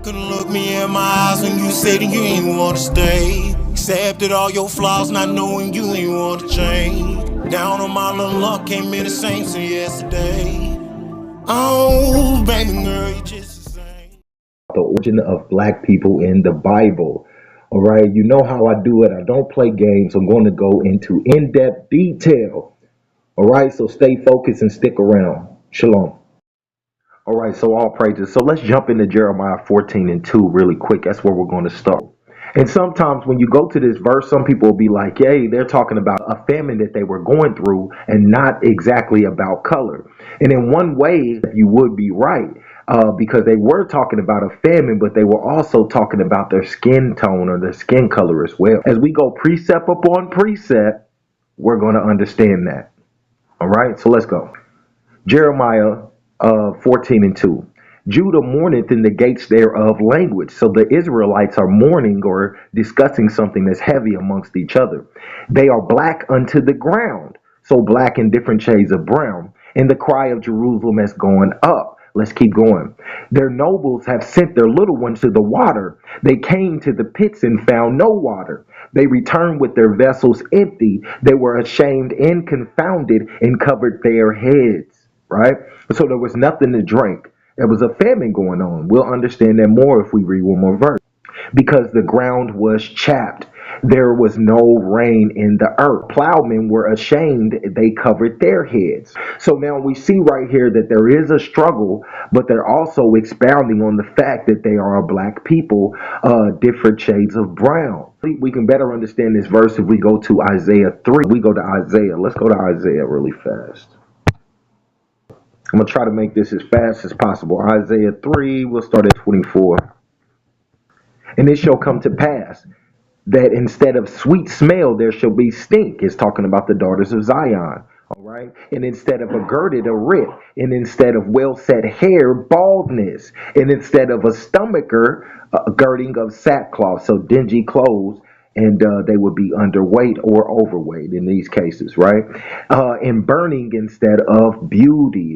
Couldn't look me in my eyes when you said that you ain't wanna stay. Accepted all your flaws, not knowing you ain't wanna change. Down on my little luck, ain't been the same since yesterday. Oh, baby girl, you just the same. The origin of black people in the Bible. All right, you know how I do it. I don't play games. I'm going to go into in depth detail. All right, so stay focused and stick around. Shalom. All right, so all praises. So let's jump into Jeremiah 14 and 2 really quick. That's where we're going to start. And sometimes when you go to this verse, some people will be like, hey, they're talking about a famine that they were going through and not exactly about color. And in one way, you would be right. Because they were talking about a famine, but they were also talking about their skin tone or their skin color as well. As we go precept upon precept, we're going to understand that. All right, so let's go. Jeremiah 14 and 2. Judah mourneth in the gates thereof language. So the Israelites are mourning or discussing something that's heavy amongst each other. They are black unto the ground. So black in different shades of brown. And the cry of Jerusalem has gone up. Let's keep going. Their nobles have sent their little ones to the water. They came to the pits and found no water. They returned with their vessels empty. They were ashamed and confounded and covered their heads. Right? So there was nothing to drink. There was a famine going on. We'll understand that more if we read one more verse. Because the ground was chapped. There was no rain in the earth. Plowmen were ashamed. They covered their heads. So now we see right here that there is a struggle, but they're also expounding on the fact that they are a black people, different shades of brown. We can better understand this verse if we go to Isaiah 3. We go to Isaiah. Let's go to Isaiah really fast. I'm going to try to make this as fast as possible. Isaiah 3, we'll start at 24. And it shall come to pass that instead of sweet smell, there shall be stink. It's talking about the daughters of Zion. All right. And instead of a girded, a rip. And instead of well set hair, baldness. And instead of a stomacher, a girding of sackcloth. So dingy clothes. And they would be underweight or overweight in these cases, right? And burning instead of beauty.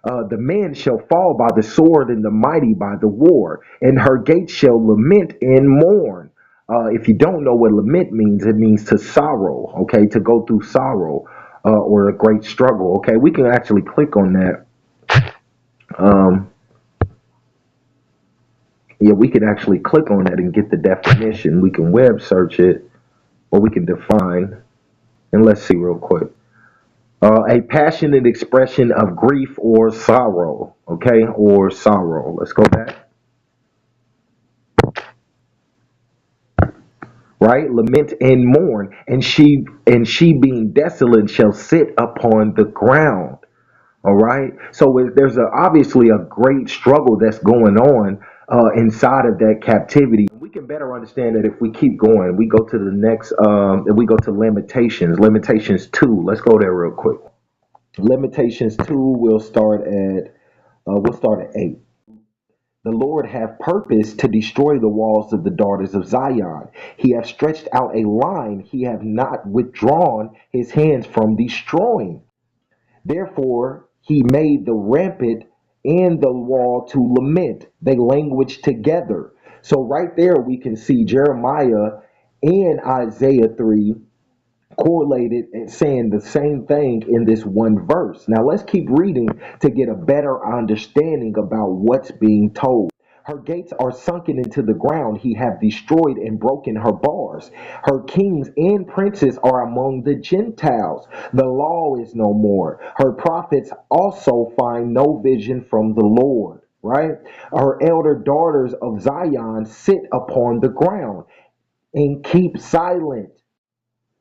The man shall fall by the sword and the mighty by the war, and her gates shall lament and mourn. If you don't know what lament means, it means to sorrow, okay, to go through sorrow or a great struggle, okay. We can actually click on that. Um, yeah, we can actually click on that and get the definition. We can web search it or we can define. And let's see real quick. A passionate expression of grief or sorrow, okay, or sorrow. Let's go back. Right, lament and mourn, and she being desolate shall sit upon the ground. All right, so there's obviously a great struggle that's going on inside of that captivity. We can better understand that if we keep going. We go to the next. We go to Lamentations 2. Let's go there real quick. Lamentations 2, we'll start at 8. The Lord hath purposed to destroy the walls of the daughters of Zion. He hath stretched out a line, he hath not withdrawn his hands from destroying. Therefore he made the rampart and the wall to lament. They language together. So right there we can see Jeremiah and Isaiah 3 correlated and saying the same thing in this one verse. Now let's keep reading to get a better understanding about what's being told. Her gates are sunken into the ground. He hath destroyed and broken her bars. Her kings and princes are among the Gentiles. The law is no more. Her prophets also find no vision from the Lord. Right? Her elder daughters of Zion sit upon the ground and keep silent.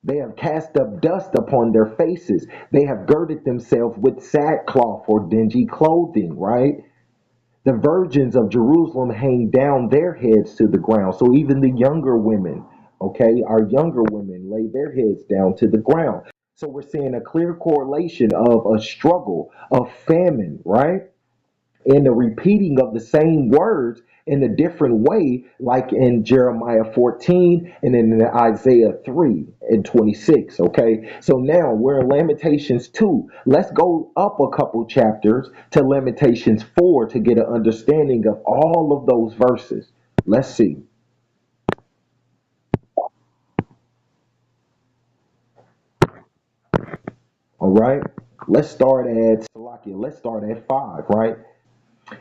They have cast up dust upon their faces. They have girded themselves with sackcloth or dingy clothing, right? The virgins of Jerusalem hang down their heads to the ground. So even the younger women, okay, our younger women lay their heads down to the ground. So we're seeing a clear correlation of a struggle, of famine, right? And the repeating of the same words in a different way, like in Jeremiah 14 and then in Isaiah 3 and 26. Okay, so now we're in Lamentations 2. Let's go up a couple chapters to Lamentations 4 to get an understanding of all of those verses. Let's see. All right, let's start at 5, right?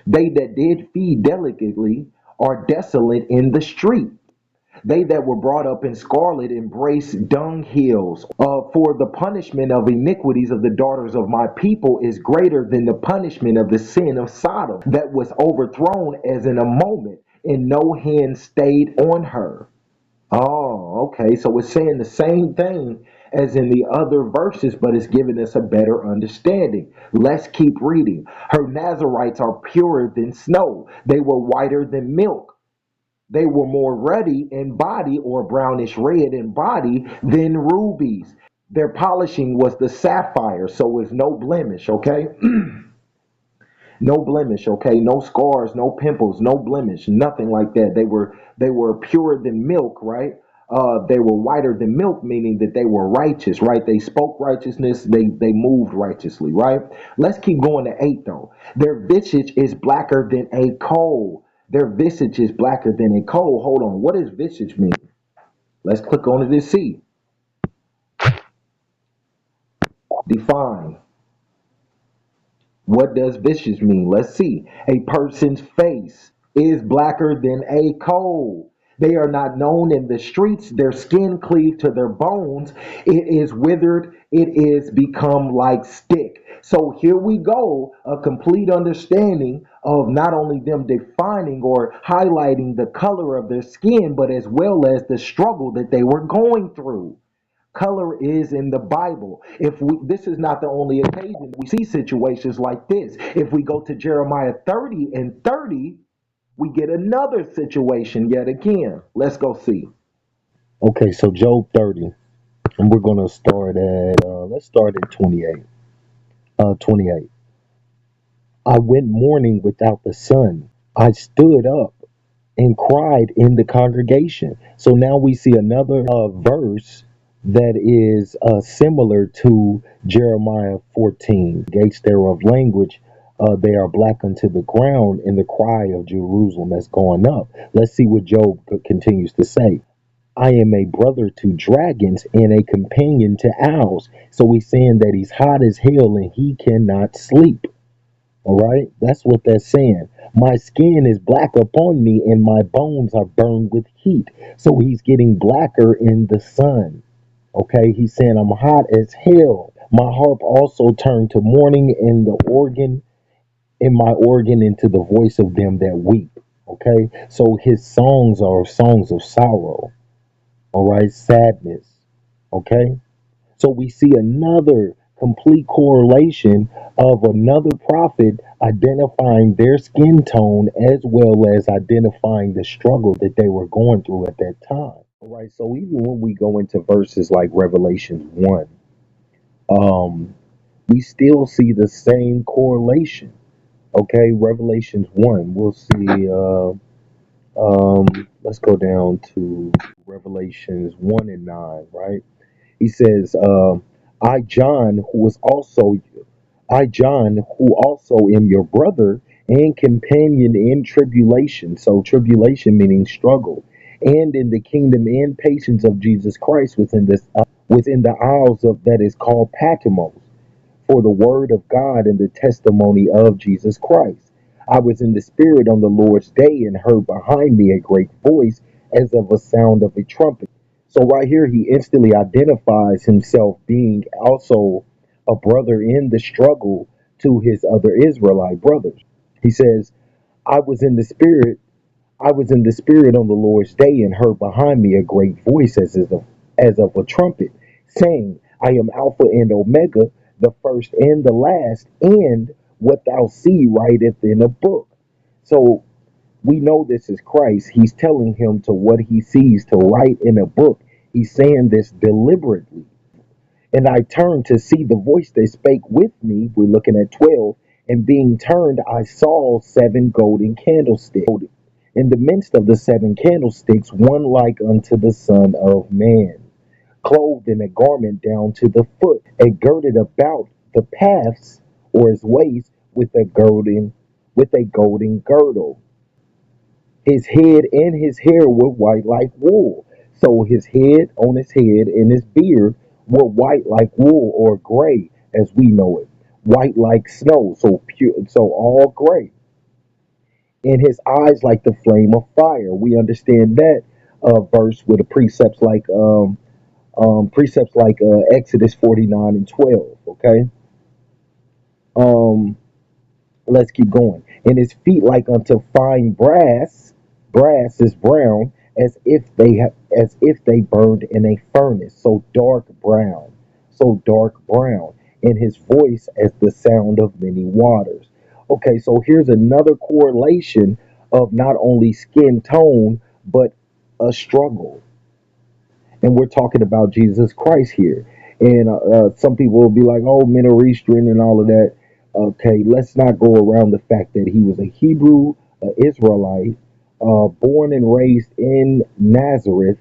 They that did feed delicately are desolate in the street. They that were brought up in scarlet embrace dunghills. For the punishment of iniquities of the daughters of my people is greater than the punishment of the sin of Sodom, that was overthrown as in a moment, and no hand stayed on her. Oh, okay. So it's saying the same thing as in the other verses, but it's giving us a better understanding. Let's keep reading. Her Nazarites are purer than snow, they were whiter than milk. They were more ruddy in body, or brownish red in body, than rubies. Their polishing was the sapphire, so it's no blemish, okay? No blemish, okay? No scars, no pimples, no blemish, nothing like that. They were purer than milk, right? They were whiter than milk, meaning that they were righteous, right? They spoke righteousness, they moved righteously, right? Let's keep going to 8 though. Their visage is blacker than a coal. Their visage is blacker than a coal. Hold on, what does visage mean? Let's click on it and see. Define. What does vicious mean? Let's see. A person's face is blacker than a coal. They are not known in the streets. Their skin cleaved to their bones. It is withered. It is become like stick. So here we go, a complete understanding of not only them defining or highlighting the color of their skin, but as well as the struggle that they were going through. Color is in the Bible. If we, this is not the only occasion we see situations like this. If we go to Jeremiah 30 and 30, we get another situation yet again. Let's go see. Okay, so Job 30, and we're going to start at, let's start at 28. 28. I went mourning without the sun. I stood up and cried in the congregation. So now we see another verse that is similar to Jeremiah 14. Gates thereof language, they are black unto the ground in the cry of Jerusalem that's going up. Let's see what Job continues to say. I am a brother to dragons and a companion to owls. So he's saying that he's hot as hell and he cannot sleep. All right, that's what that's saying. My skin is black upon me and my bones are burned with heat. So he's getting blacker in the sun. Okay, he's saying I'm hot as hell. My harp also turned to mourning and the organ in my organ into the voice of them that weep. Okay, so his songs are songs of sorrow. All right, sadness. Okay, so we see another complete correlation of another prophet identifying their skin tone as well as identifying the struggle that they were going through at that time. All right, so even when we go into verses like Revelation 1, we still see the same correlation. Okay, Revelations 1, we'll see, let's go down to Revelations 1 and 9, right? He says, I John, who also am your brother and companion in tribulation. So tribulation meaning struggle, and in the kingdom and patience of Jesus Christ within the isles of that is called Patmos, for the word of God and the testimony of Jesus Christ. I was in the spirit on the Lord's day and heard behind me a great voice as of a sound of a trumpet. So right here, he instantly identifies himself being also a brother in the struggle to his other Israelite brothers. He says, I was in the spirit, I was in the spirit on the Lord's day and heard behind me a great voice as of a trumpet, saying, I am Alpha and Omega, the first and the last, and what thou see writeth in a book. So we know this is Christ. He's telling him to what he sees to write in a book. He's saying this deliberately. And I turned to see the voice that spake with me. We're looking at 12. And being turned, I saw 7 golden candlesticks. In the midst of the seven candlesticks, one like unto the Son of Man, clothed in a garment down to the foot, and girded about the paths or his waist with a golden girdle. His head and his hair were white like wool. So his head on his head and his beard were white like wool or gray as we know it. White like snow, so pure, so all gray. And his eyes like the flame of fire. We understand that verse with the precepts like Exodus 49 and 12. Okay. Um, let's keep going. And his feet like unto fine brass. Brass is brown, as if they burned in a furnace. So dark brown. So dark brown. And his voice as the sound of many waters. Okay, so here's another correlation of not only skin tone, but a struggle. And we're talking about Jesus Christ here. And some people will be like, "Oh, Middle Eastern and all of that." Okay, let's not go around the fact that he was a Hebrew, Israelite, born and raised in Nazareth,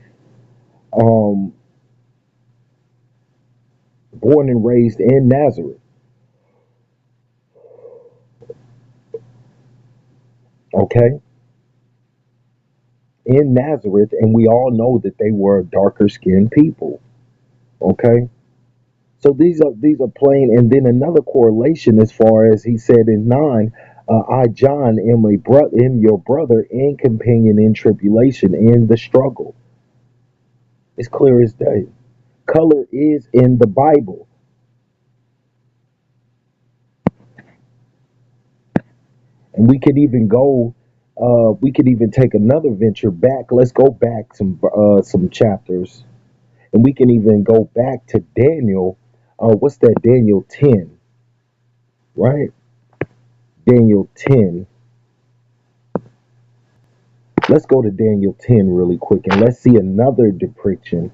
um, born and raised in Nazareth. Okay, in Nazareth, and we all know that they were darker skinned people. Okay, so these are plain, and then another correlation as far as he said in 9, I John am your brother and companion in tribulation in the struggle. It's clear as day. Color is in the Bible, and we could even take another venture back. Let's go back some chapters, and we can even go back to Daniel. What's that? Daniel 10, right? Daniel 10. Let's go to Daniel 10 really quick and let's see another description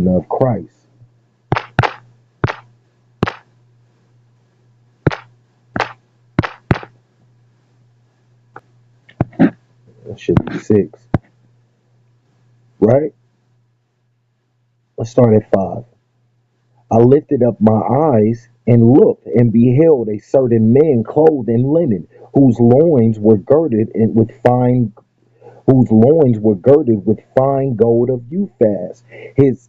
of Christ. That should be 6, right? Let's start at 5. I lifted up my eyes and looked and beheld a certain man clothed in linen, whose loins were girded with fine gold of Uphaz. His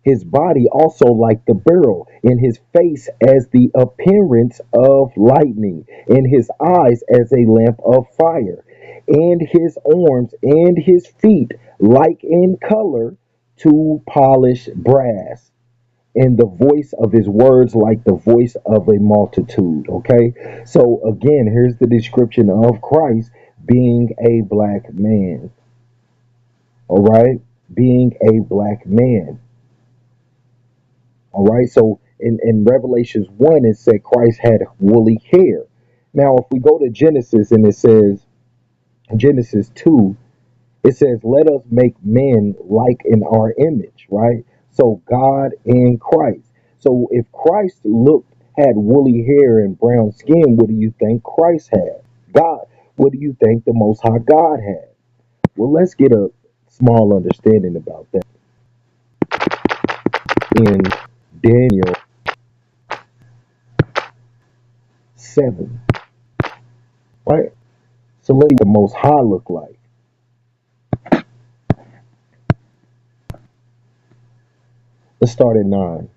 his body also like the beryl, in his face as the appearance of lightning, in his eyes as a lamp of fire, and his arms and his feet like in color to polished brass, and the voice of his words like the voice of a multitude. Okay, so again, here's the description of Christ being a black man. All right, being a black man. All right, so in Revelations 1, it said Christ had woolly hair. Now, if we go to Genesis and it says, Genesis 2, it says, let us make men like in our image, right? So God and Christ. So if Christ had woolly hair and brown skin, what do you think Christ had? God. What do you think the Most High God had? Well, let's get a small understanding about that. In Daniel 7, right? So let's see what the Most High look like. Let's start at 9.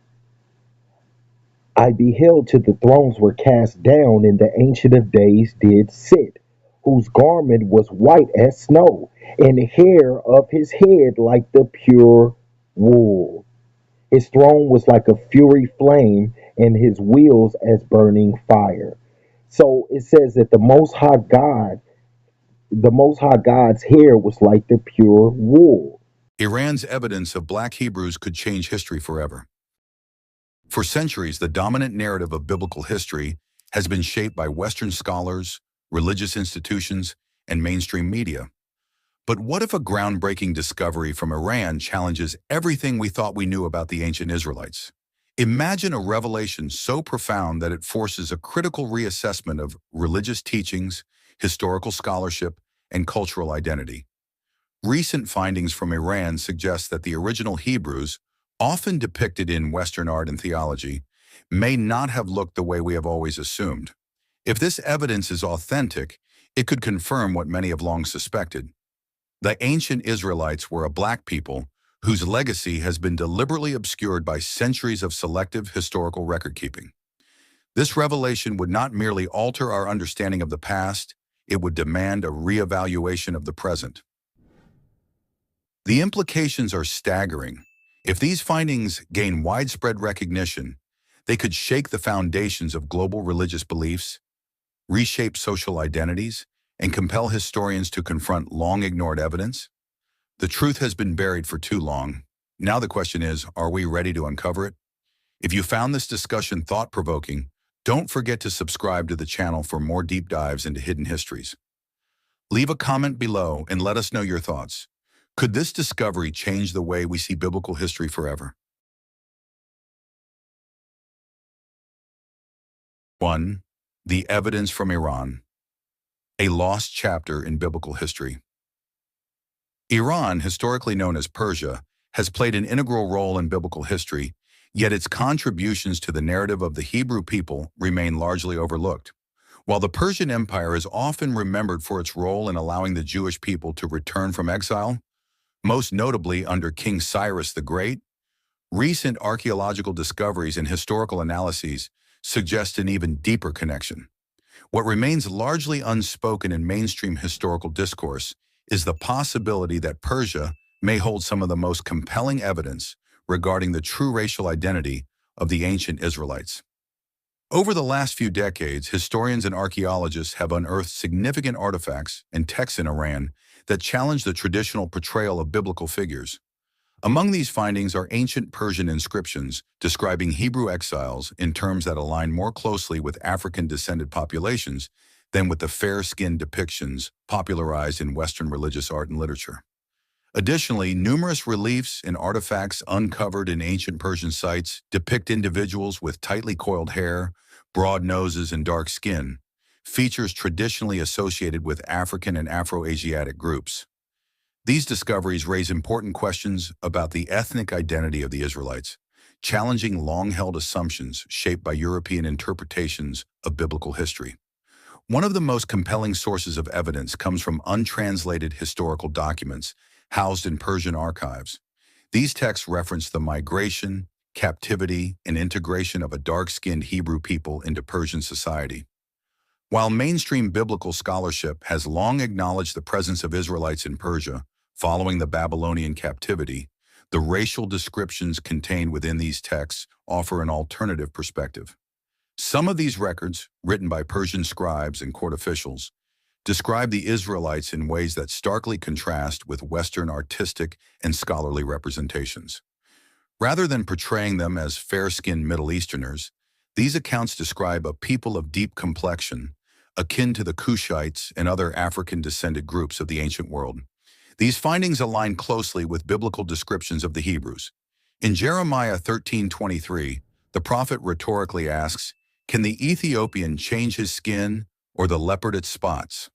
I beheld till the thrones were cast down, and the Ancient of Days did sit, whose garment was white as snow, and the hair of his head like the pure wool. His throne was like a fury flame, and his wheels as burning fire. So it says that the Most High God's hair was like the pure wool. Iran's evidence of black Hebrews could change history forever. For centuries, the dominant narrative of biblical history has been shaped by Western scholars, religious institutions, and mainstream media. But what if a groundbreaking discovery from Iran challenges everything we thought we knew about the ancient Israelites? Imagine a revelation so profound that it forces a critical reassessment of religious teachings, historical scholarship, and cultural identity. Recent findings from Iran suggest that the original Hebrews, often depicted in Western art and theology, may not have looked the way we have always assumed. If this evidence is authentic, it could confirm what many have long suspected. The ancient Israelites were a black people whose legacy has been deliberately obscured by centuries of selective historical record-keeping. This revelation would not merely alter our understanding of the past, it would demand a reevaluation of the present. The implications are staggering. If these findings gain widespread recognition, they could shake the foundations of global religious beliefs, reshape social identities, and compel historians to confront long-ignored evidence. The truth has been buried for too long. Now the question is, are we ready to uncover it? If you found this discussion thought-provoking, don't forget to subscribe to the channel for more deep dives into hidden histories. Leave a comment below and let us know your thoughts. Could this discovery change the way we see biblical history forever? 1. The evidence from Iran. A lost chapter in biblical history. Iran, historically known as Persia, has played an integral role in biblical history, yet its contributions to the narrative of the Hebrew people remain largely overlooked. While the Persian Empire is often remembered for its role in allowing the Jewish people to return from exile, most notably under King Cyrus the Great, recent archaeological discoveries and historical analyses suggest an even deeper connection. What remains largely unspoken in mainstream historical discourse is the possibility that Persia may hold some of the most compelling evidence regarding the true racial identity of the ancient Israelites. Over the last few decades, historians and archaeologists have unearthed significant artifacts and texts in Iran that challenge the traditional portrayal of biblical figures. Among these findings are ancient Persian inscriptions describing Hebrew exiles in terms that align more closely with African-descended populations than with the fair-skinned depictions popularized in Western religious art and literature. Additionally, numerous reliefs and artifacts uncovered in ancient Persian sites depict individuals with tightly coiled hair, broad noses, and dark skin, features traditionally associated with African and Afro-Asiatic groups. These discoveries raise important questions about the ethnic identity of the Israelites, challenging long-held assumptions shaped by European interpretations of biblical history. One of the most compelling sources of evidence comes from untranslated historical documents housed in Persian archives. These texts reference the migration, captivity, and integration of a dark-skinned Hebrew people into Persian society. While mainstream biblical scholarship has long acknowledged the presence of Israelites in Persia following the Babylonian captivity, the racial descriptions contained within these texts offer an alternative perspective. Some of these records, written by Persian scribes and court officials, describe the Israelites in ways that starkly contrast with Western artistic and scholarly representations. Rather than portraying them as fair-skinned Middle Easterners, these accounts describe a people of deep complexion, akin to the Cushites and other African-descended groups of the ancient world. These findings align closely with biblical descriptions of the Hebrews. In Jeremiah 13:23, the prophet rhetorically asks, "Can the Ethiopian change his skin or the leopard its spots?"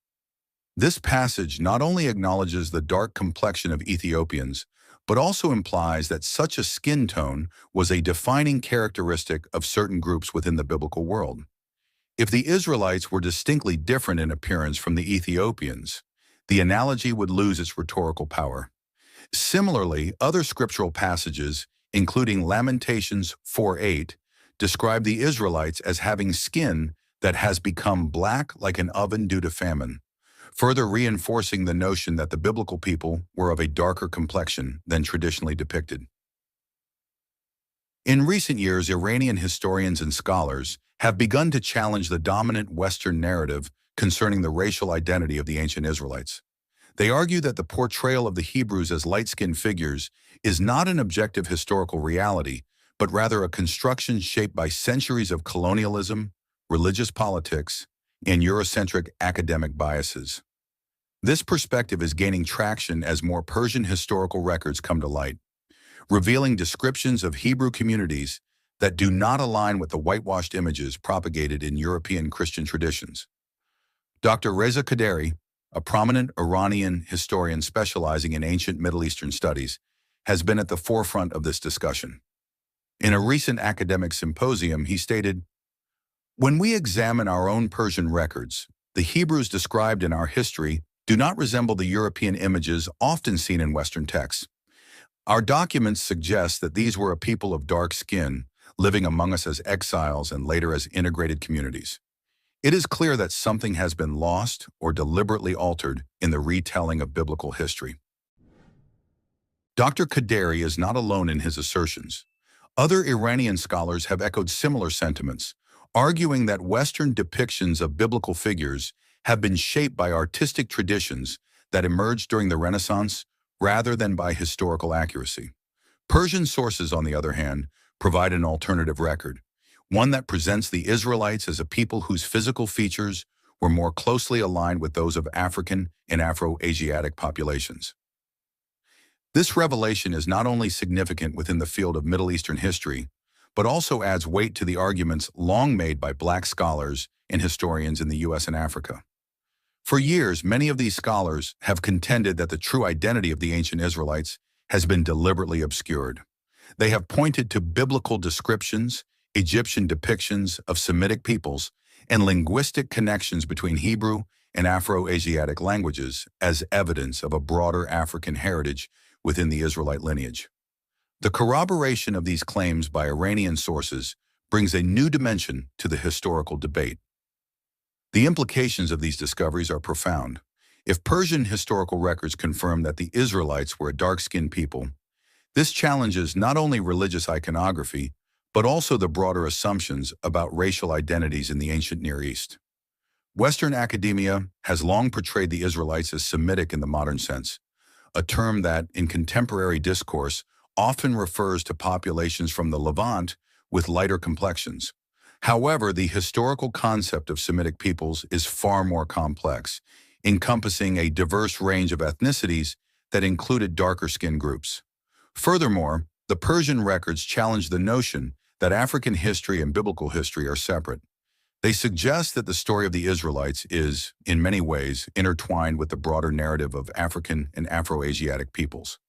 This passage not only acknowledges the dark complexion of Ethiopians, but also implies that such a skin tone was a defining characteristic of certain groups within the biblical world. If the Israelites were distinctly different in appearance from the Ethiopians, the analogy would lose its rhetorical power. Similarly, other scriptural passages, including Lamentations 4:8, describe the Israelites as having skin that has become black like an oven due to famine, further reinforcing the notion that the biblical people were of a darker complexion than traditionally depicted. In recent years, Iranian historians and scholars have begun to challenge the dominant Western narrative concerning the racial identity of the ancient Israelites. They argue that the portrayal of the Hebrews as light-skinned figures is not an objective historical reality, but rather a construction shaped by centuries of colonialism, religious politics, and Eurocentric academic biases. This perspective is gaining traction as more Persian historical records come to light, revealing descriptions of Hebrew communities that do not align with the whitewashed images propagated in European Christian traditions. Dr. Reza Kaderi, a prominent Iranian historian specializing in ancient Middle Eastern studies, has been at the forefront of this discussion. In a recent academic symposium, he stated, "When we examine our own Persian records, the Hebrews described in our history do not resemble the European images often seen in Western texts. Our documents suggest that these were a people of dark skin, living among us as exiles and later as integrated communities. It is clear that something has been lost or deliberately altered in the retelling of biblical history." Dr. Kaderi is not alone in his assertions. Other Iranian scholars have echoed similar sentiments, arguing that Western depictions of biblical figures have been shaped by artistic traditions that emerged during the Renaissance rather than by historical accuracy. Persian sources, on the other hand, provide an alternative record, one that presents the Israelites as a people whose physical features were more closely aligned with those of African and Afro-Asiatic populations. This revelation is not only significant within the field of Middle Eastern history, but also adds weight to the arguments long made by Black scholars and historians in the U.S. and Africa. For years, many of these scholars have contended that the true identity of the ancient Israelites has been deliberately obscured. They have pointed to biblical descriptions, Egyptian depictions of Semitic peoples, and linguistic connections between Hebrew and Afro-Asiatic languages as evidence of a broader African heritage within the Israelite lineage. The corroboration of these claims by Iranian sources brings a new dimension to the historical debate. The implications of these discoveries are profound. If Persian historical records confirm that the Israelites were a dark-skinned people, this challenges not only religious iconography, but also the broader assumptions about racial identities in the ancient Near East. Western academia has long portrayed the Israelites as Semitic in the modern sense, a term that, in contemporary discourse, often refers to populations from the Levant with lighter complexions. However, the historical concept of Semitic peoples is far more complex, encompassing a diverse range of ethnicities that included darker skin groups. Furthermore, the Persian records challenge the notion that African history and biblical history are separate. They suggest that the story of the Israelites is, in many ways, intertwined with the broader narrative of African and Afro-Asiatic peoples.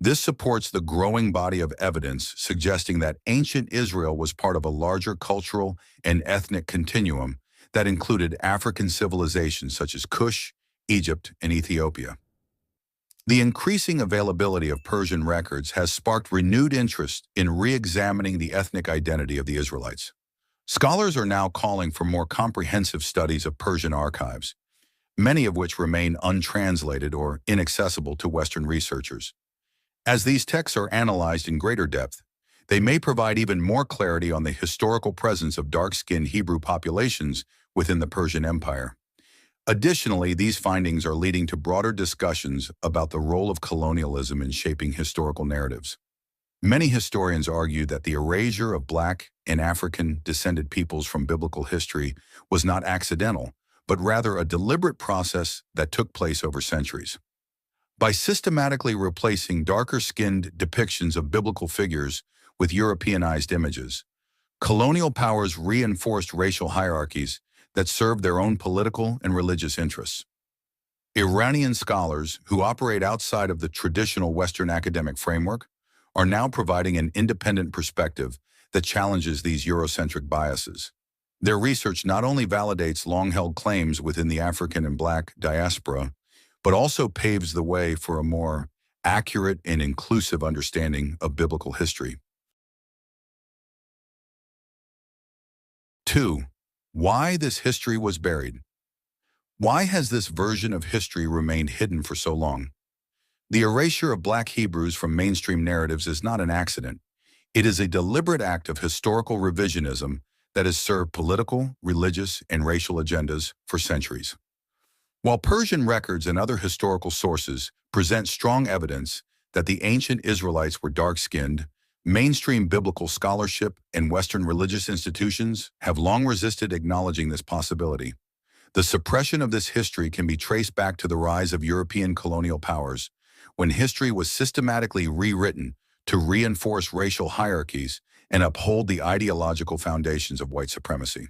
This supports the growing body of evidence suggesting that ancient Israel was part of a larger cultural and ethnic continuum that included African civilizations such as Kush, Egypt, and Ethiopia. The increasing availability of Persian records has sparked renewed interest in re-examining the ethnic identity of the Israelites. Scholars are now calling for more comprehensive studies of Persian archives, many of which remain untranslated or inaccessible to Western researchers. As these texts are analyzed in greater depth, they may provide even more clarity on the historical presence of dark-skinned Hebrew populations within the Persian Empire. Additionally, these findings are leading to broader discussions about the role of colonialism in shaping historical narratives. Many historians argue that the erasure of Black and African-descended peoples from biblical history was not accidental, but rather a deliberate process that took place over centuries. By systematically replacing darker-skinned depictions of biblical figures with Europeanized images, colonial powers reinforced racial hierarchies that served their own political and religious interests. Iranian scholars who operate outside of the traditional Western academic framework are now providing an independent perspective that challenges these Eurocentric biases. Their research not only validates long-held claims within the African and Black diaspora, but also paves the way for a more accurate and inclusive understanding of biblical history. 2. Why this history was buried. Why has this version of history remained hidden for so long? The erasure of Black Hebrews from mainstream narratives is not an accident. It is a deliberate act of historical revisionism that has served political, religious, and racial agendas for centuries. While Persian records and other historical sources present strong evidence that the ancient Israelites were dark-skinned, mainstream biblical scholarship and Western religious institutions have long resisted acknowledging this possibility. The suppression of this history can be traced back to the rise of European colonial powers, when history was systematically rewritten to reinforce racial hierarchies and uphold the ideological foundations of white supremacy.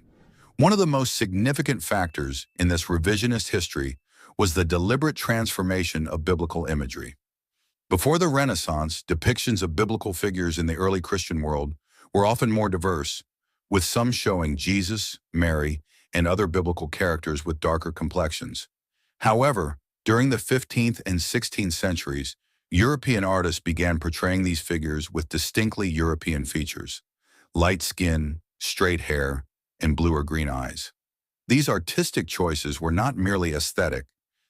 One of the most significant factors in this revisionist history was the deliberate transformation of biblical imagery. Before the Renaissance, depictions of biblical figures in the early Christian world were often more diverse, with some showing Jesus, Mary, and other biblical characters with darker complexions. However, during the 15th and 16th centuries, European artists began portraying these figures with distinctly European features: light skin, straight hair, and blue or green eyes. These artistic choices were not merely aesthetic,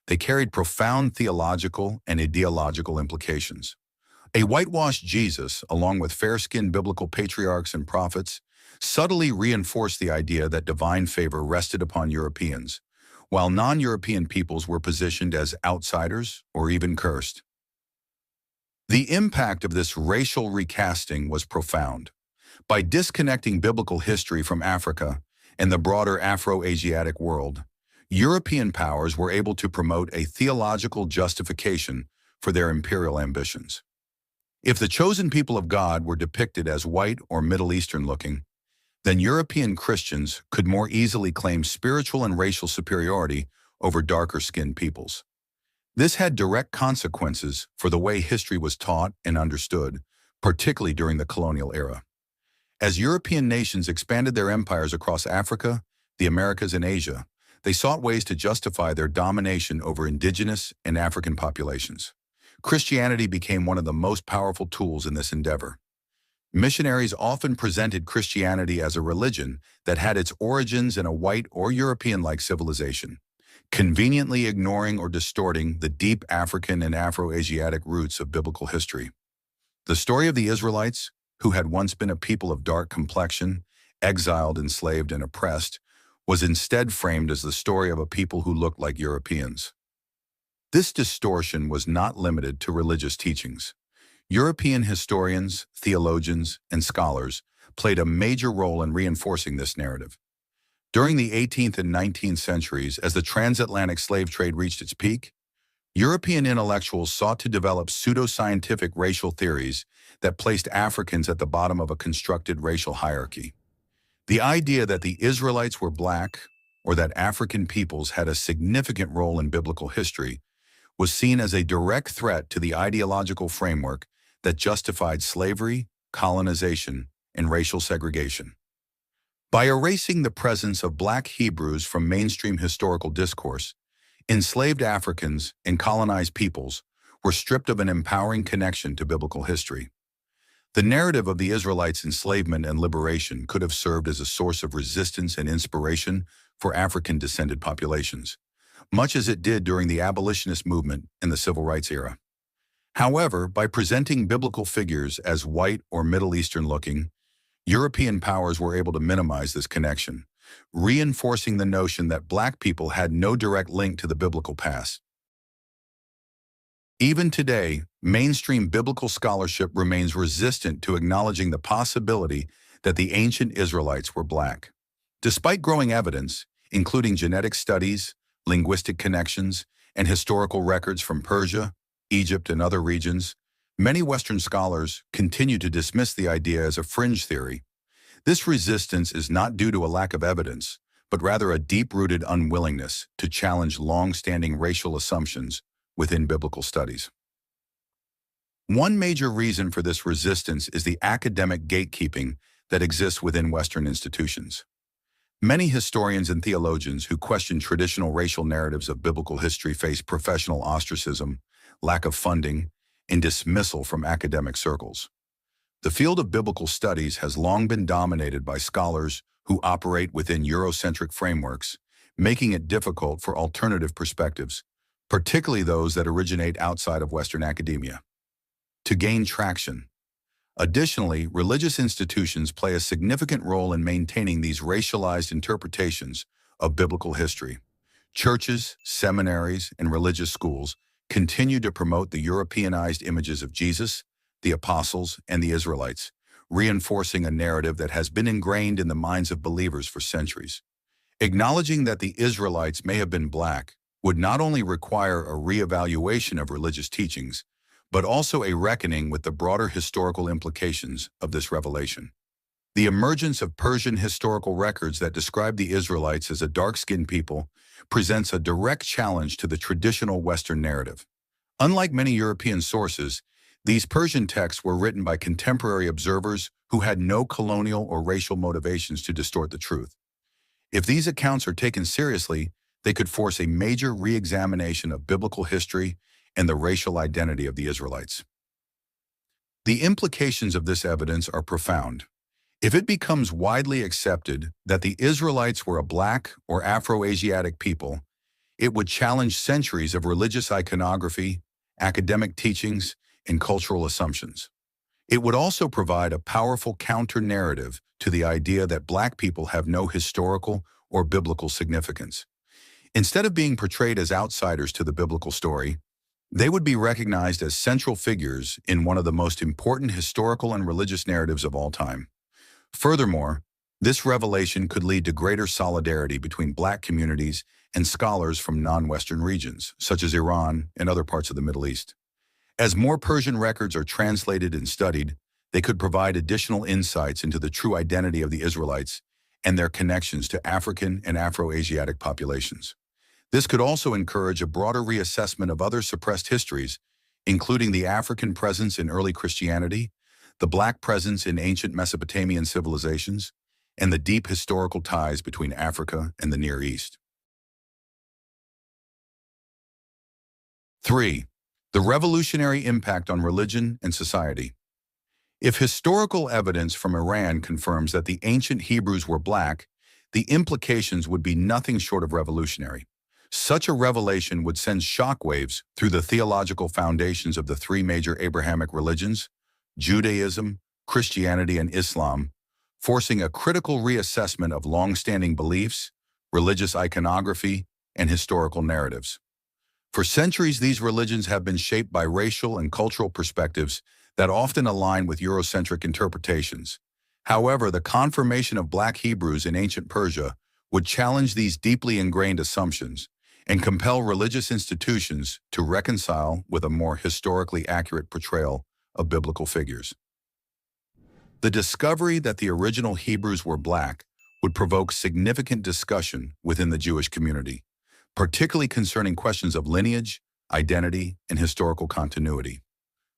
they carried profound theological and ideological implications. A whitewashed Jesus, along with fair-skinned biblical patriarchs and prophets, subtly reinforced the idea that divine favor rested upon Europeans, while non-European peoples were positioned as outsiders or even cursed. The impact of this racial recasting was profound. By disconnecting biblical history from Africa and the broader Afro-Asiatic world, European powers were able to promote a theological justification for their imperial ambitions. If the chosen people of God were depicted as white or Middle Eastern looking, then European Christians could more easily claim spiritual and racial superiority over darker-skinned peoples. This had direct consequences for the way history was taught and understood, particularly during the colonial era. As European nations expanded their empires across Africa, the Americas, and Asia, they sought ways to justify their domination over indigenous and African populations. Christianity became one of the most powerful tools in this endeavor. Missionaries often presented Christianity as a religion that had its origins in a white or European-like civilization, conveniently ignoring or distorting the deep African and Afro-Asiatic roots of biblical history. The story of the Israelites, who had once been a people of dark complexion, exiled, enslaved, and oppressed, was instead framed as the story of a people who looked like Europeans. This distortion was not limited to religious teachings. European historians, theologians, and scholars played a major role in reinforcing this narrative. During the 18th and 19th centuries, as the transatlantic slave trade reached its peak, European intellectuals sought to develop pseudoscientific racial theories that placed Africans at the bottom of a constructed racial hierarchy. The idea that the Israelites were black, or that African peoples had a significant role in biblical history, was seen as a direct threat to the ideological framework that justified slavery, colonization, and racial segregation. By erasing the presence of black Hebrews from mainstream historical discourse, enslaved Africans and colonized peoples were stripped of an empowering connection to biblical history. The narrative of the Israelites' enslavement and liberation could have served as a source of resistance and inspiration for African-descended populations, much as it did during the abolitionist movement in the Civil Rights era. However, by presenting biblical figures as white or Middle Eastern-looking, European powers were able to minimize this connection, reinforcing the notion that black people had no direct link to the biblical past. Even today, mainstream biblical scholarship remains resistant to acknowledging the possibility that the ancient Israelites were black. Despite growing evidence, including genetic studies, linguistic connections, and historical records from Persia, Egypt, and other regions, many Western scholars continue to dismiss the idea as a fringe theory. This resistance is not due to a lack of evidence, but rather a deep-rooted unwillingness to challenge long-standing racial assumptions within biblical studies. One major reason for this resistance is the academic gatekeeping that exists within Western institutions. Many historians and theologians who question traditional racial narratives of biblical history face professional ostracism, lack of funding, and dismissal from academic circles. The field of biblical studies has long been dominated by scholars who operate within Eurocentric frameworks, making it difficult for alternative perspectives, particularly those that originate outside of Western academia, to gain traction. Additionally, religious institutions play a significant role in maintaining these racialized interpretations of biblical history. Churches, seminaries, and religious schools continue to promote the Europeanized images of Jesus, the apostles, and the Israelites, reinforcing a narrative that has been ingrained in the minds of believers for centuries. Acknowledging that the Israelites may have been black would not only require a reevaluation of religious teachings, but also a reckoning with the broader historical implications of this revelation. The emergence of Persian historical records that describe the Israelites as a dark-skinned people presents a direct challenge to the traditional Western narrative. Unlike many European sources, these Persian texts were written by contemporary observers who had no colonial or racial motivations to distort the truth. If these accounts are taken seriously, they could force a major re-examination of biblical history and the racial identity of the Israelites. The implications of this evidence are profound. If it becomes widely accepted that the Israelites were a Black or Afro-Asiatic people, it would challenge centuries of religious iconography, academic teachings, and cultural assumptions. It would also provide a powerful counter-narrative to the idea that Black people have no historical or biblical significance. Instead of being portrayed as outsiders to the biblical story, they would be recognized as central figures in one of the most important historical and religious narratives of all time. Furthermore, this revelation could lead to greater solidarity between Black communities and scholars from non-Western regions, such as Iran and other parts of the Middle East. As more Persian records are translated and studied, they could provide additional insights into the true identity of the Israelites and their connections to African and Afro-Asiatic populations. This could also encourage a broader reassessment of other suppressed histories, including the African presence in early Christianity, the Black presence in ancient Mesopotamian civilizations, and the deep historical ties between Africa and the Near East. 3. The revolutionary impact on religion and society. If historical evidence from Iran confirms that the ancient Hebrews were Black, the implications would be nothing short of revolutionary. Such a revelation would send shockwaves through the theological foundations of the three major Abrahamic religions, Judaism, Christianity, and Islam, forcing a critical reassessment of long-standing beliefs, religious iconography, and historical narratives. For centuries, these religions have been shaped by racial and cultural perspectives that often align with Eurocentric interpretations. However, the confirmation of Black Hebrews in ancient Persia would challenge these deeply ingrained assumptions and compel religious institutions to reconcile with a more historically accurate portrayal of biblical figures. The discovery that the original Hebrews were Black would provoke significant discussion within the Jewish community, particularly concerning questions of lineage, identity, and historical continuity.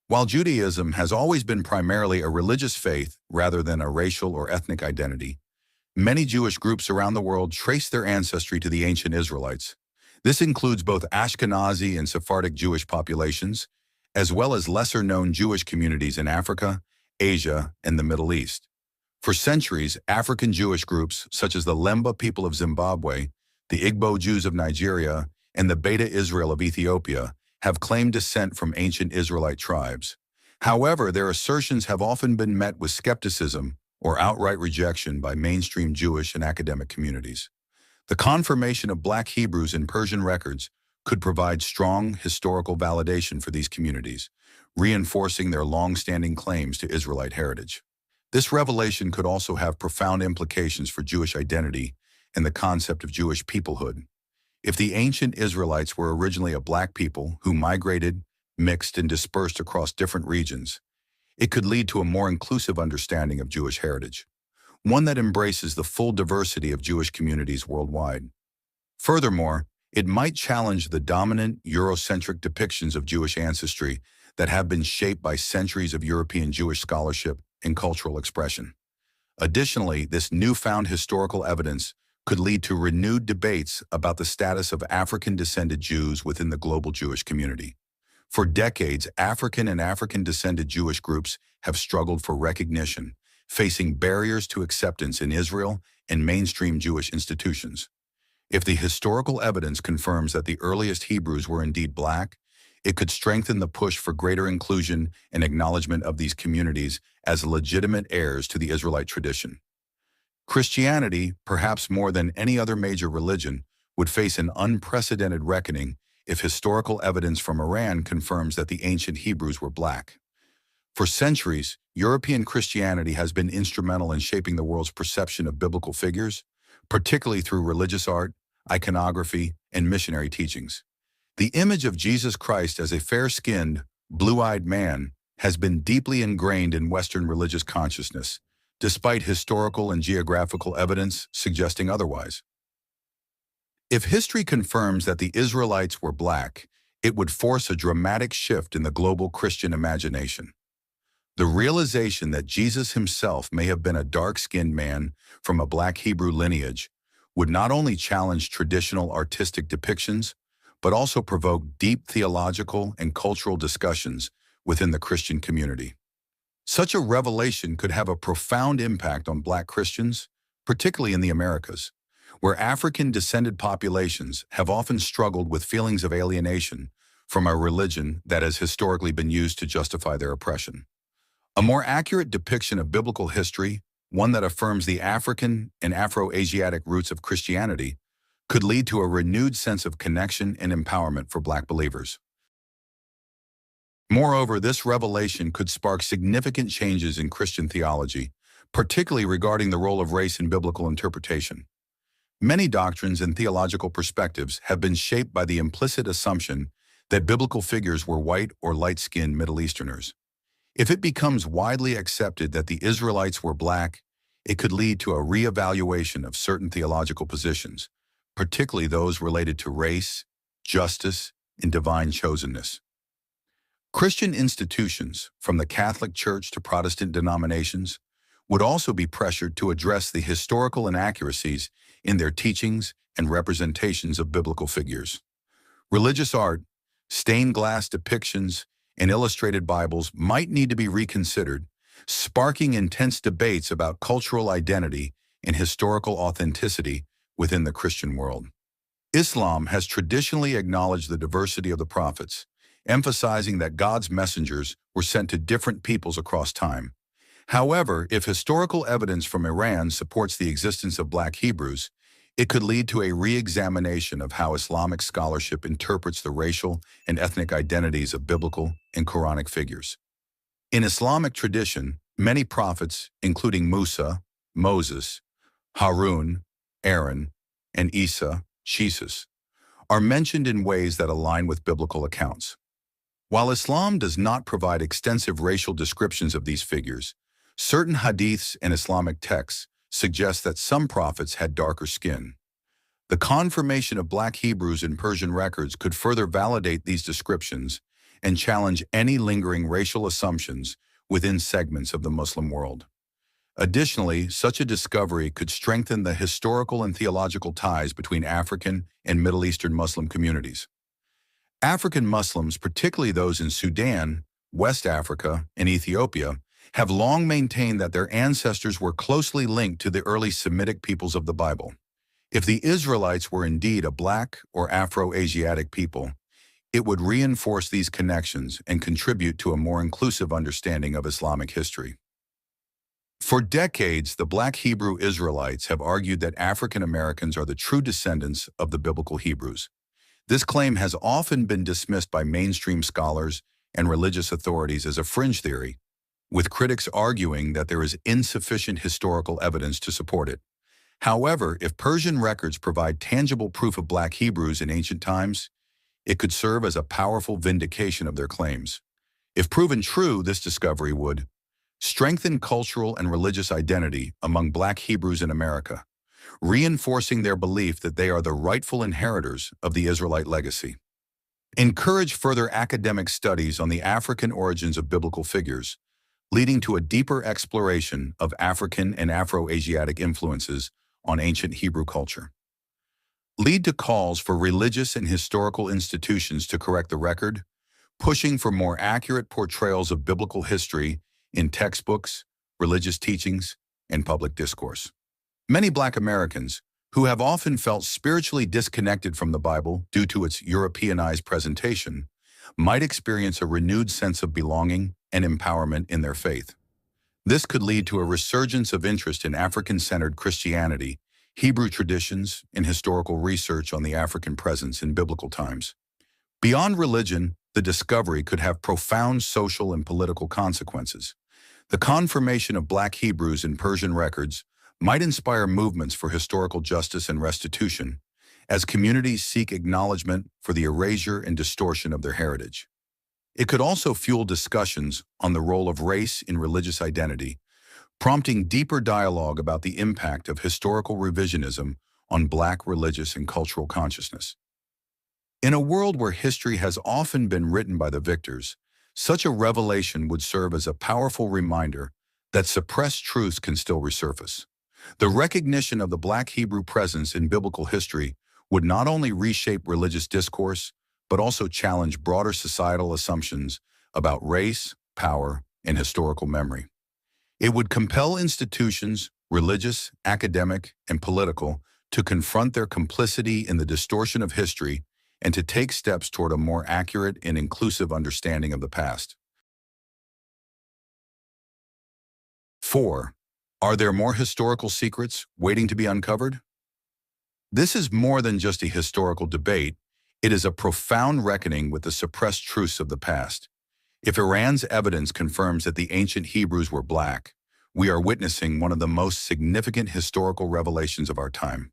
While Judaism has always been primarily a religious faith rather than a racial or ethnic identity, many Jewish groups around the world trace their ancestry to the ancient Israelites. This includes both Ashkenazi and Sephardic Jewish populations, as well as lesser-known Jewish communities in Africa, Asia, and the Middle East. For centuries, African Jewish groups, such as the Lemba people of Zimbabwe, the Igbo Jews of Nigeria, and the Beta Israel of Ethiopia, have claimed descent from ancient Israelite tribes. However, their assertions have often been met with skepticism or outright rejection by mainstream Jewish and academic communities. The confirmation of Black Hebrews in Persian records could provide strong historical validation for these communities, reinforcing their long-standing claims to Israelite heritage. This revelation could also have profound implications for Jewish identity and the concept of Jewish peoplehood. If the ancient Israelites were originally a Black people who migrated, mixed, and dispersed across different regions, it could lead to a more inclusive understanding of Jewish heritage, one that embraces the full diversity of Jewish communities worldwide. Furthermore, it might challenge the dominant Eurocentric depictions of Jewish ancestry that have been shaped by centuries of European Jewish scholarship and cultural expression. Additionally, this newfound historical evidence could lead to renewed debates about the status of African-descended Jews within the global Jewish community. For decades, African and African-descended Jewish groups have struggled for recognition, facing barriers to acceptance in Israel and mainstream Jewish institutions. If the historical evidence confirms that the earliest Hebrews were indeed Black, it could strengthen the push for greater inclusion and acknowledgement of these communities as legitimate heirs to the Israelite tradition. Christianity, perhaps more than any other major religion, would face an unprecedented reckoning if historical evidence from Iran confirms that the ancient Hebrews were Black. For centuries, European Christianity has been instrumental in shaping the world's perception of biblical figures, particularly through religious art, iconography, and missionary teachings. The image of Jesus Christ as a fair-skinned, blue-eyed man has been deeply ingrained in Western religious consciousness, despite historical and geographical evidence suggesting otherwise. If history confirms that the Israelites were black, it would force a dramatic shift in the global Christian imagination. The realization that Jesus himself may have been a dark-skinned man from a black Hebrew lineage would not only challenge traditional artistic depictions, but also provoke deep theological and cultural discussions within the Christian community. Such a revelation could have a profound impact on black Christians, particularly in the Americas, where African-descended populations have often struggled with feelings of alienation from a religion that has historically been used to justify their oppression. A more accurate depiction of biblical history, one that affirms the African and Afro-Asiatic roots of Christianity, could lead to a renewed sense of connection and empowerment for black believers. Moreover, this revelation could spark significant changes in Christian theology, particularly regarding the role of race in biblical interpretation. Many doctrines and theological perspectives have been shaped by the implicit assumption that biblical figures were white or light-skinned Middle Easterners. If it becomes widely accepted that the Israelites were black, it could lead to a re-evaluation of certain theological positions, particularly those related to race, justice, and divine chosenness. Christian institutions, from the Catholic Church to Protestant denominations, would also be pressured to address the historical inaccuracies in their teachings and representations of biblical figures. Religious art, stained glass depictions, and illustrated Bibles might need to be reconsidered, sparking intense debates about cultural identity and historical authenticity within the Christian world. Islam has traditionally acknowledged the diversity of the prophets, emphasizing that God's messengers were sent to different peoples across time. However, if historical evidence from Iran supports the existence of black Hebrews, it could lead to a re-examination of how Islamic scholarship interprets the racial and ethnic identities of biblical and Quranic figures. In Islamic tradition, many prophets, including Musa, Moses, Harun, Aaron, and Isa, Jesus, are mentioned in ways that align with biblical accounts. While Islam does not provide extensive racial descriptions of these figures, certain hadiths and Islamic texts suggest that some prophets had darker skin. The confirmation of black Hebrews in Persian records could further validate these descriptions and challenge any lingering racial assumptions within segments of the Muslim world. Additionally, such a discovery could strengthen the historical and theological ties between African and Middle Eastern Muslim communities. African Muslims, particularly those in Sudan, West Africa, and Ethiopia, have long maintained that their ancestors were closely linked to the early Semitic peoples of the Bible. If the Israelites were indeed a black or Afro-Asiatic people, it would reinforce these connections and contribute to a more inclusive understanding of Islamic history. For decades, the black Hebrew Israelites have argued that African Americans are the true descendants of the biblical Hebrews. This claim has often been dismissed by mainstream scholars and religious authorities as a fringe theory, with critics arguing that there is insufficient historical evidence to support it. However, if Persian records provide tangible proof of black Hebrews in ancient times, it could serve as a powerful vindication of their claims. If proven true, this discovery would strengthen cultural and religious identity among black Hebrews in America, reinforcing their belief that they are the rightful inheritors of the Israelite legacy. Encourage further academic studies on the African origins of biblical figures, leading to a deeper exploration of African and Afro-Asiatic influences on ancient Hebrew culture. Lead to calls for religious and historical institutions to correct the record, pushing for more accurate portrayals of biblical history in textbooks, religious teachings, and public discourse. Many Black Americans, who have often felt spiritually disconnected from the Bible due to its Europeanized presentation, might experience a renewed sense of belonging and empowerment in their faith. This could lead to a resurgence of interest in African-centered Christianity, Hebrew traditions, and historical research on the African presence in biblical times. Beyond religion, the discovery could have profound social and political consequences. The confirmation of Black Hebrews in Persian records might inspire movements for historical justice and restitution, as communities seek acknowledgement for the erasure and distortion of their heritage. It could also fuel discussions on the role of race in religious identity, prompting deeper dialogue about the impact of historical revisionism on Black religious and cultural consciousness. In a world where history has often been written by the victors, such a revelation would serve as a powerful reminder that suppressed truths can still resurface. The recognition of the Black Hebrew presence in biblical history would not only reshape religious discourse, but also challenge broader societal assumptions about race, power, and historical memory. It would compel institutions, religious, academic, and political, to confront their complicity in the distortion of history and to take steps toward a more accurate and inclusive understanding of the past. 4. Are there more historical secrets waiting to be uncovered? This is more than just a historical debate. It is a profound reckoning with the suppressed truths of the past. If Iran's evidence confirms that the ancient Hebrews were Black, we are witnessing one of the most significant historical revelations of our time.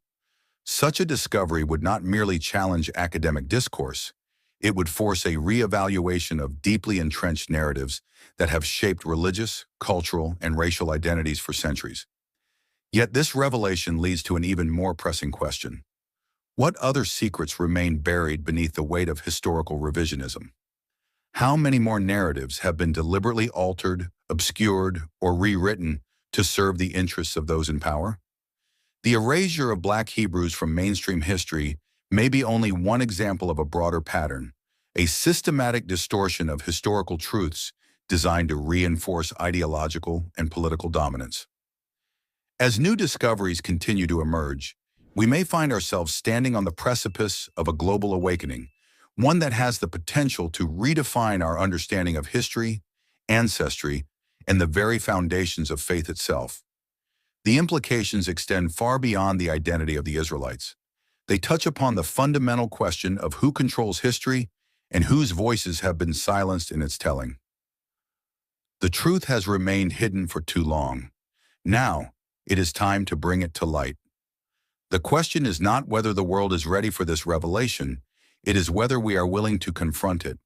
Such a discovery would not merely challenge academic discourse, it would force a re-evaluation of deeply entrenched narratives that have shaped religious, cultural, and racial identities for centuries. Yet this revelation leads to an even more pressing question. What other secrets remain buried beneath the weight of historical revisionism? How many more narratives have been deliberately altered, obscured, or rewritten to serve the interests of those in power? The erasure of Black Hebrews from mainstream history may be only one example of a broader pattern, a systematic distortion of historical truths designed to reinforce ideological and political dominance. As new discoveries continue to emerge, we may find ourselves standing on the precipice of a global awakening, one that has the potential to redefine our understanding of history, ancestry, and the very foundations of faith itself. The implications extend far beyond the identity of the Israelites. They touch upon the fundamental question of who controls history and whose voices have been silenced in its telling. The truth has remained hidden for too long. Now, it is time to bring it to light. The question is not whether the world is ready for this revelation, it is whether we are willing to confront it,